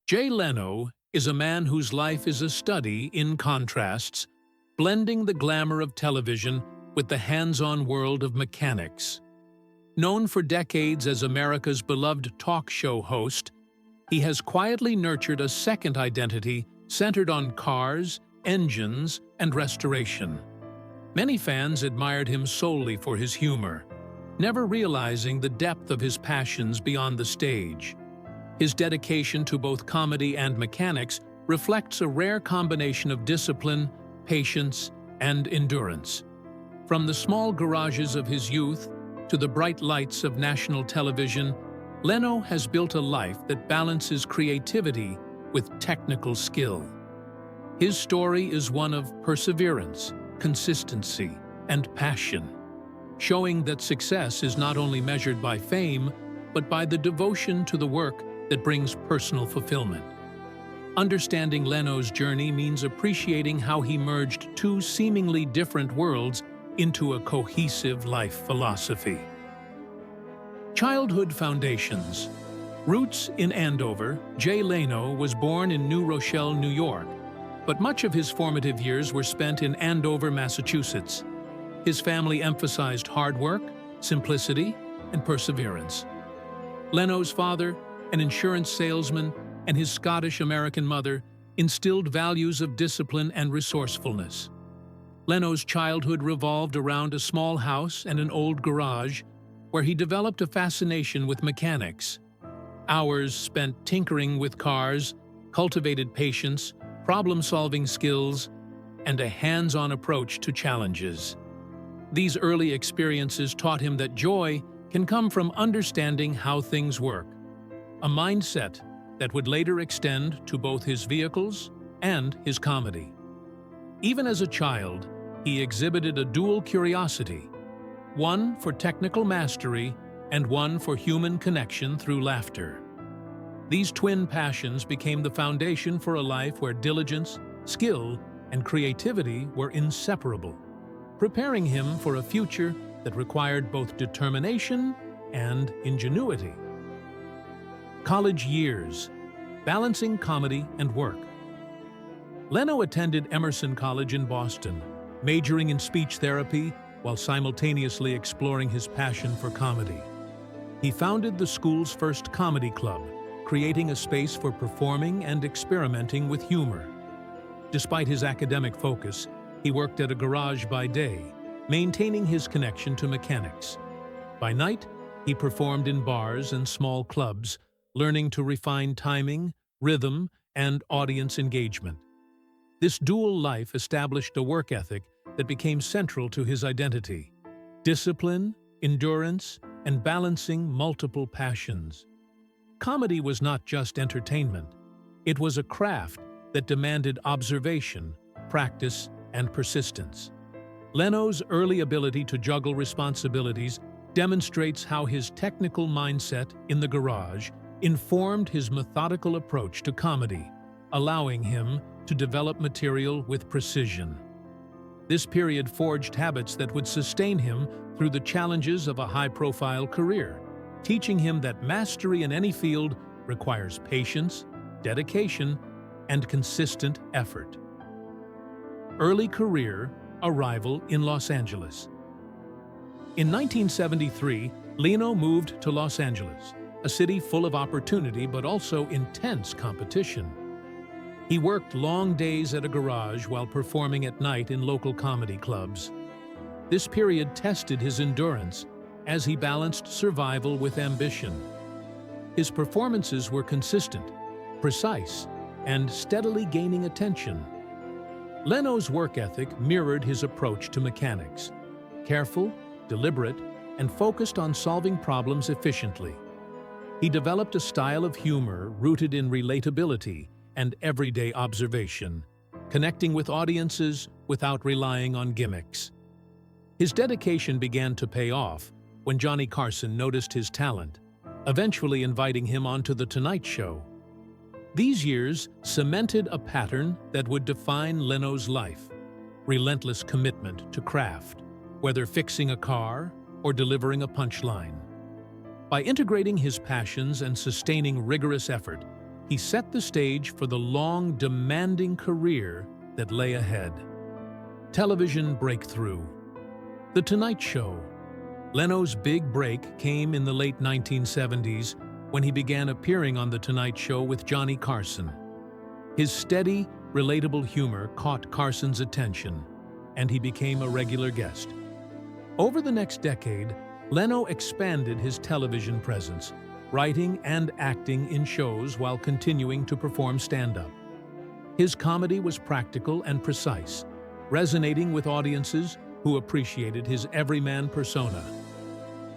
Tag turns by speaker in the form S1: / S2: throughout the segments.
S1: Jay Leno is a man whose life is a study in contrasts, blending the glamour of television with the hands-on world of mechanics. Known for decades as America's beloved talk show host, he has quietly nurtured a second identity centered on cars, engines, and restoration. Many fans admired him solely for his humor, never realizing the depth of his passions beyond the stage. His dedication to both comedy and mechanics reflects a rare combination of discipline, patience, and endurance. From the small garages of his youth to the bright lights of national television, Leno has built a life that balances creativity with technical skill. His story is one of perseverance, consistency, and passion, showing that success is not only measured by fame, but by the devotion to the work that brings personal fulfillment. Understanding Leno's journey means appreciating how he merged two seemingly different worlds into a cohesive life philosophy. Childhood foundations. Roots in Andover, Jay Leno was born in New Rochelle, New York, but much of his formative years were spent in Andover, Massachusetts. His family emphasized hard work, simplicity, and perseverance. Leno's father, an insurance salesman, and his Scottish-American mother instilled values of discipline and resourcefulness. Leno's childhood revolved around a small house and an old garage, where he developed a fascination with mechanics. Hours spent tinkering with cars, cultivated patience, problem-solving skills, and a hands-on approach to challenges. These early experiences taught him that joy can come from understanding how things work, a mindset that would later extend to both his vehicles and his comedy. Even as a child, he exhibited a dual curiosity, one for technical mastery and one for human connection through laughter. These twin passions became the foundation for a life where diligence, skill, and creativity were inseparable, preparing him for a future that required both determination and ingenuity. College years. Balancing comedy and work. Leno attended Emerson College in Boston, majoring in speech therapy while simultaneously exploring his passion for comedy. He founded the school's first comedy club, creating a space for performing and experimenting with humor. Despite his academic focus, he worked at a garage by day, maintaining his connection to mechanics. By night, he performed in bars and small clubs, learning to refine timing, rhythm, and audience engagement. This dual life established a work ethic that became central to his identity: discipline, endurance, and balancing multiple passions. Comedy was not just entertainment. It was a craft that demanded observation, practice, and persistence. Leno's early ability to juggle responsibilities demonstrates how his technical mindset in the garage informed his methodical approach to comedy, allowing him to develop material with precision. This period forged habits that would sustain him through the challenges of a high-profile career, teaching him that mastery in any field requires patience, dedication, and consistent effort. Early career, arrival in Los Angeles. In 1973, Leno moved to Los Angeles, a city full of opportunity but also intense competition. He worked long days at a garage while performing at night in local comedy clubs. This period tested his endurance as he balanced survival with ambition. His performances were consistent, precise, and steadily gaining attention. Leno's work ethic mirrored his approach to mechanics: careful, deliberate, and focused on solving problems efficiently. He developed a style of humor rooted in relatability and everyday observation, connecting with audiences without relying on gimmicks. His dedication began to pay off when Johnny Carson noticed his talent, eventually inviting him onto The Tonight Show. These years cemented a pattern that would define Leno's life: relentless commitment to craft, whether fixing a car or delivering a punchline. By integrating his passions and sustaining rigorous effort, he set the stage for the long, demanding career that lay ahead. Television breakthrough. The Tonight Show. Leno's big break came in the late 1970s when he began appearing on The Tonight Show with Johnny Carson. His steady, relatable humor caught Carson's attention, and he became a regular guest. Over the next decade, Leno expanded his television presence, writing and acting in shows while continuing to perform stand-up. His comedy was practical and precise, resonating with audiences who appreciated his everyman persona.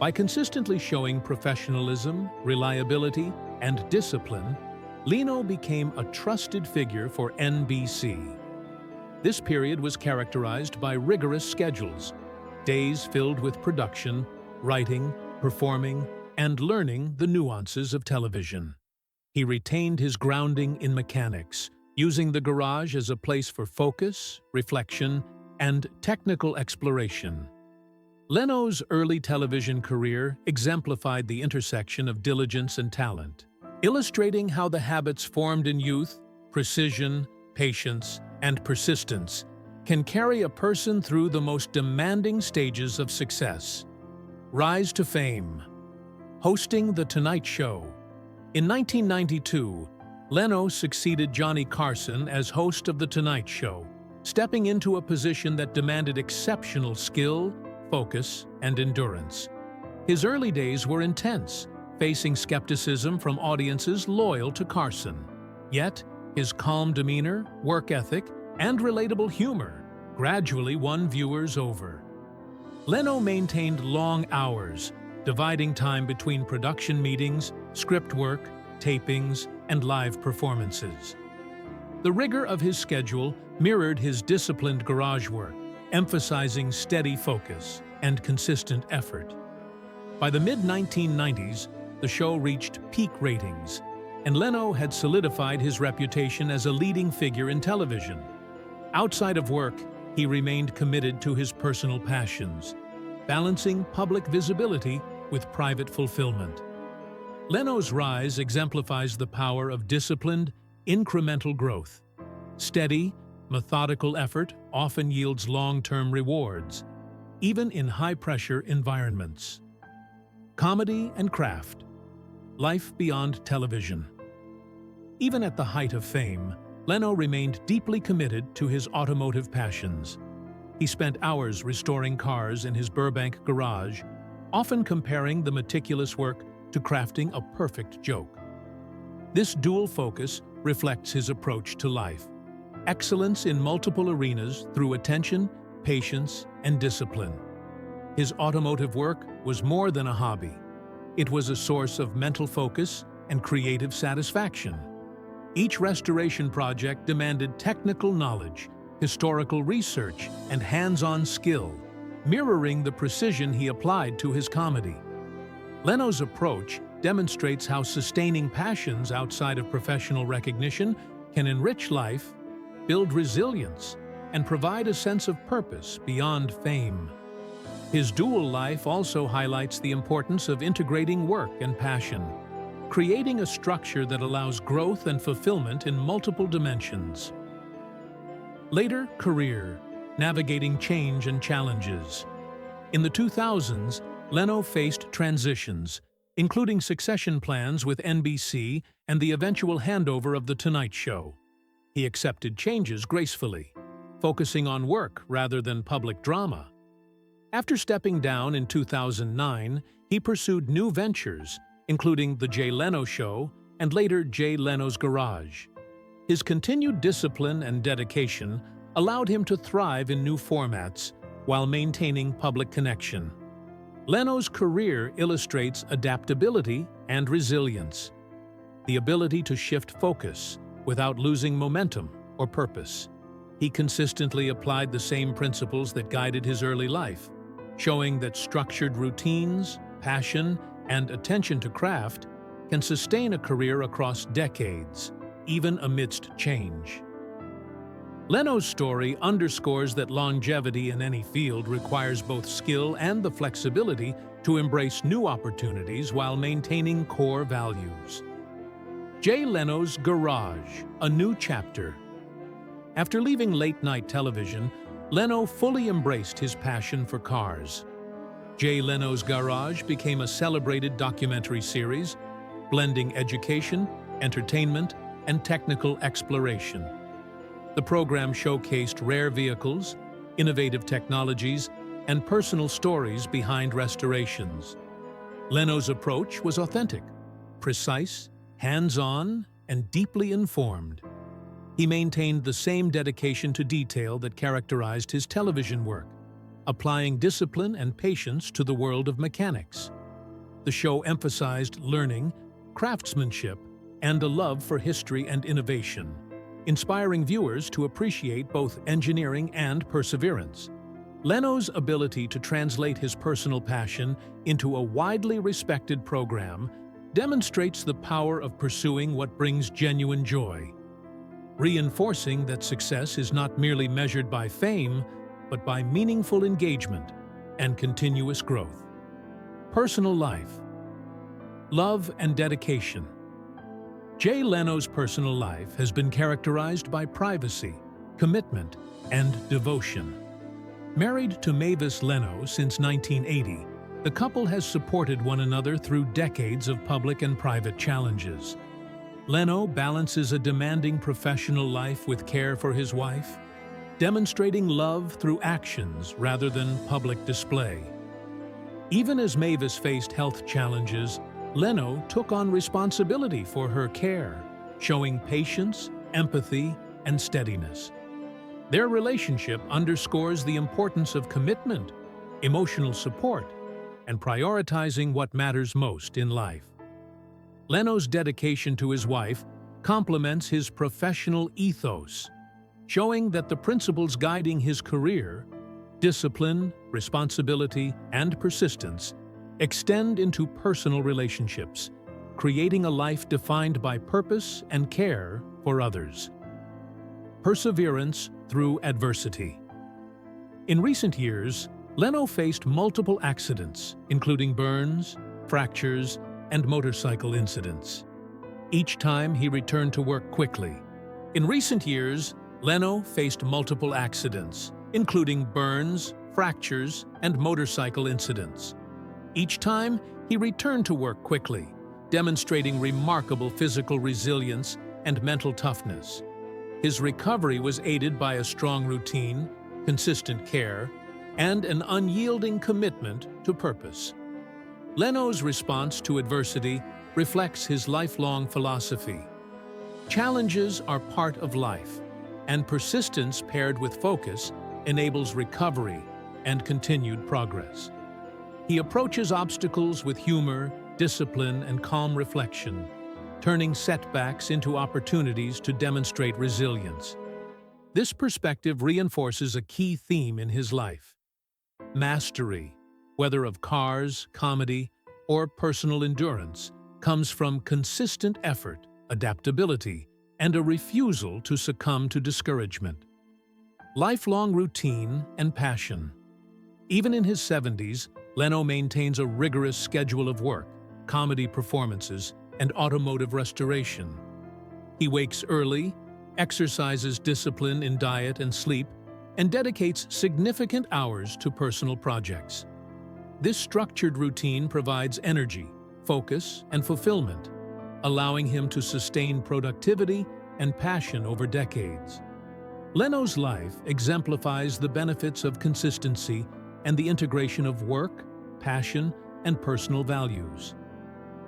S1: By consistently showing professionalism, reliability, and discipline, Leno became a trusted figure for NBC. This period was characterized by rigorous schedules, days filled with production, writing, performing, and learning the nuances of television. He retained his grounding in mechanics, using the garage as a place for focus, reflection, and technical exploration. Leno's early television career exemplified the intersection of diligence and talent, illustrating how the habits formed in youth, precision, patience, and persistence, can carry a person through the most demanding stages of success. Rise to fame. Hosting The Tonight Show. In 1992, Leno succeeded Johnny Carson as host of The Tonight Show, stepping into a position that demanded exceptional skill, focus, and endurance. His early days were intense, facing skepticism from audiences loyal to Carson. Yet, his calm demeanor, work ethic, and relatable humor gradually won viewers over. Leno maintained long hours, dividing time between production meetings, script work, tapings, and live performances. The rigor of his schedule mirrored his disciplined garage work, emphasizing steady focus and consistent effort. By the mid-1990s, the show reached peak ratings, and Leno had solidified his reputation as a leading figure in television. Outside of work, he remained committed to his personal passions, balancing public visibility with private fulfillment. Leno's rise exemplifies the power of disciplined, incremental growth. Steady, methodical effort often yields long-term rewards, even in high-pressure environments. Comedy and craft. Life beyond television. Even at the height of fame, Leno remained deeply committed to his automotive passions. He spent hours restoring cars in his Burbank garage, often comparing the meticulous work to crafting a perfect joke. This dual focus reflects his approach to life: excellence in multiple arenas through attention, patience, and discipline. His automotive work was more than a hobby. It was a source of mental focus and creative satisfaction. Each restoration project demanded technical knowledge, historical research, and hands-on skill, mirroring the precision he applied to his comedy. Leno's approach demonstrates how sustaining passions outside of professional recognition can enrich life, build resilience, and provide a sense of purpose beyond fame. His dual life also highlights the importance of integrating work and passion, creating a structure that allows growth and fulfillment in multiple dimensions. Later career, navigating change and challenges. In the 2000s, Leno faced transitions, including succession plans with NBC and the eventual handover of The Tonight Show. He accepted changes gracefully, focusing on work rather than public drama. After stepping down in 2009, he pursued new ventures, including The Jay Leno Show and later Jay Leno's Garage. His continued discipline and dedication allowed him to thrive in new formats while maintaining public connection. Leno's career illustrates adaptability and resilience, the ability to shift focus without losing momentum or purpose. He consistently applied the same principles that guided his early life, showing that structured routines, passion, and attention to craft can sustain a career across decades, even amidst change. Leno's story underscores that longevity in any field requires both skill and the flexibility to embrace new opportunities while maintaining core values. Jay Leno's Garage, a new chapter. After leaving late-night television, Leno fully embraced his passion for cars. Jay Leno's Garage became a celebrated documentary series, blending education, entertainment, and technical exploration. The program showcased rare vehicles, innovative technologies, and personal stories behind restorations. Leno's approach was authentic, precise, hands-on, and deeply informed. He maintained the same dedication to detail that characterized his television work, applying discipline and patience to the world of mechanics. The show emphasized learning, craftsmanship, and a love for history and innovation, inspiring viewers to appreciate both engineering and perseverance. Leno's ability to translate his personal passion into a widely respected program demonstrates the power of pursuing what brings genuine joy, reinforcing that success is not merely measured by fame, but by meaningful engagement and continuous growth. Personal life. Love and dedication. Jay Leno's personal life has been characterized by privacy, commitment, and devotion. Married to Mavis Leno since 1980, the couple has supported one another through decades of public and private challenges. Leno balances a demanding professional life with care for his wife, demonstrating love through actions rather than public display. Even as Mavis faced health challenges, Leno took on responsibility for her care, showing patience, empathy, and steadiness. Their relationship underscores the importance of commitment, emotional support, and prioritizing what matters most in life. Leno's dedication to his wife complements his professional ethos, showing that the principles guiding his career, discipline, responsibility, and persistence, extend into personal relationships, creating a life defined by purpose and care for others. Perseverance through adversity. In recent years, Leno faced multiple accidents, including burns, fractures, and motorcycle incidents. Each time he returned to work quickly. In recent years, Leno faced multiple accidents, including burns, fractures, and motorcycle incidents. Each time, he returned to work quickly, demonstrating remarkable physical resilience and mental toughness. His recovery was aided by a strong routine, consistent care, and an unyielding commitment to purpose. Leno's response to adversity reflects his lifelong philosophy. Challenges are part of life, and persistence paired with focus enables recovery and continued progress. He approaches obstacles with humor, discipline, and calm reflection, turning setbacks into opportunities to demonstrate resilience. This perspective reinforces a key theme in his life: mastery, whether of cars, comedy, or personal endurance, comes from consistent effort, adaptability, and a refusal to succumb to discouragement. Lifelong routine and passion. Even in his 70s, Leno maintains a rigorous schedule of work, comedy performances, and automotive restoration. He wakes early, exercises discipline in diet and sleep, and dedicates significant hours to personal projects. This structured routine provides energy, focus, and fulfillment, allowing him to sustain productivity and passion over decades. Leno's life exemplifies the benefits of consistency and the integration of work, passion, and personal values.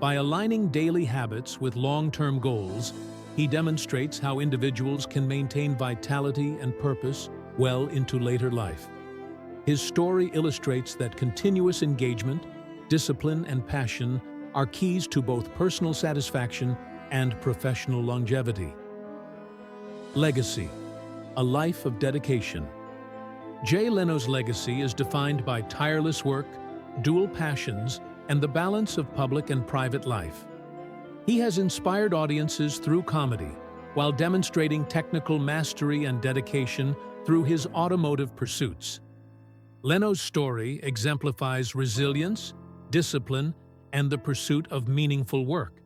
S1: By aligning daily habits with long-term goals, he demonstrates how individuals can maintain vitality and purpose well into later life. His story illustrates that continuous engagement, discipline, and passion are keys to both personal satisfaction and professional longevity. Legacy, a life of dedication. Jay Leno's legacy is defined by tireless work, dual passions, and the balance of public and private life. He has inspired audiences through comedy, while demonstrating technical mastery and dedication through his automotive pursuits. Leno's story exemplifies resilience, discipline, and the pursuit of meaningful work.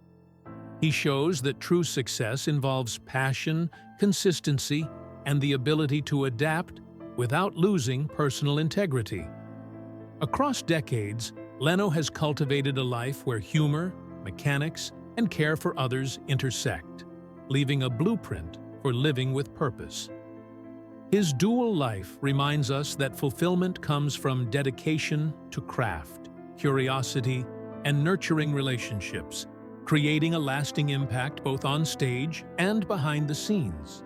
S1: He shows that true success involves passion, consistency, and the ability to adapt without losing personal integrity. Across decades, Leno has cultivated a life where humor, mechanics, and care for others intersect, leaving a blueprint for living with purpose. His dual life reminds us that fulfillment comes from dedication to craft, curiosity, and nurturing relationships, creating a lasting impact both on stage and behind the scenes.